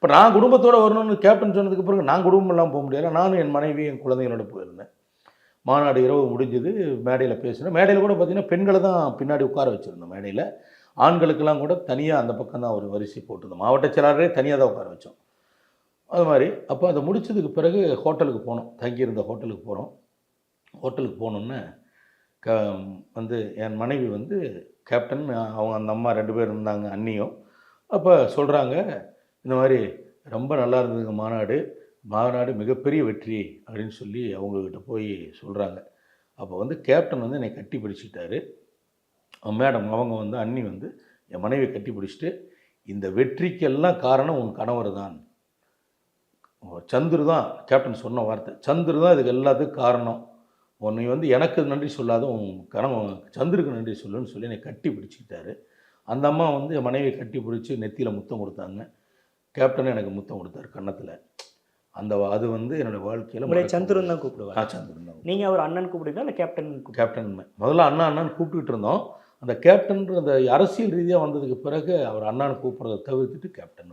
இப்போ நான் குடும்பத்தோடு வரணும்னு கேப்டன் சொன்னதுக்கு பிறகு நான் குடும்பம் போக முடியல. நானும் என் மனைவி என் குழந்தைகளோட போயிருந்தேன். மாநாடு இரவு முடிஞ்சது. மேடையில் பேசினேன். மேடையில் கூட பார்த்திங்கன்னா பெண்களை தான் பின்னாடி உட்கார வச்சுருந்தோம் மேடையில். ஆண்களுக்கெல்லாம் கூட தனியாக அந்த பக்கம் தான் ஒரு வரிசை போட்டிருந்தோம். மாவட்ட செயலாளரே தனியாக தான் உட்கார வச்சோம். அது மாதிரி அப்போ அதை முடித்ததுக்கு பிறகு ஹோட்டலுக்கு போனோம். தங்கியிருந்த ஹோட்டலுக்கு போகிறோம். ஹோட்டலுக்கு போனோன்னே வந்து என் மனைவி வந்து கேப்டன் அவங்க அந்த அம்மா 2 பேர் இருந்தாங்க அண்ணியும். அப்போ சொல்கிறாங்க, இந்த மாதிரி ரொம்ப நல்லா இருந்ததுங்க மாநாடு. மாநாடு மிகப்பெரிய வெற்றி அப்படின்னு சொல்லி அவங்கக்கிட்ட போய் சொல்கிறாங்க. அப்போ வந்து கேப்டன் வந்து என்னை கட்டி பிடிச்சிட்டாரு. மேடம் அவங்க வந்து அண்ணி வந்து என் மனைவியை கட்டி பிடிச்சிட்டு, இந்த வெற்றிக்கெல்லாம் காரணம் உன் கணவர் தான். சந்துரு தான் கேப்டன் சொன்ன வார்த்தை. சந்துரு தான் இதுக்கு எல்லாத்துக்கும் காரணம். உன்னை வந்து எனக்கு நன்றி சொல்லாத உன் கணவன் சந்துருக்கு நன்றி சொல்லுன்னு சொல்லி என்னை கட்டி பிடிச்சிக்கிட்டாரு. அந்த அம்மா வந்து என் மனைவியை கட்டி பிடிச்சி நெத்தியில் முத்தம் கொடுத்தாங்க. கேப்டனும் எனக்கு முத்தம் கொடுத்தாரு கன்னத்தில். அது வந்து என்னோடய வாழ்க்கையில் சந்துருன்னு தான் கூப்பிடுவாங்க. சந்துருன்னு தான். நீங்கள் அவர் அண்ணன் கூப்பிடுவீங்களா இல்லை கேப்டன்? கேப்டன். முதல்ல அண்ணான்னு கூப்பிட்டுக்கிட்டு இருந்தோம். அந்த கேப்டன்ற அந்த அரசியல் ரீதியாக வந்ததுக்கு பிறகு அவர் அண்ணான்னு கூப்பிட்றத தவிர்த்துட்டு கேப்டன்.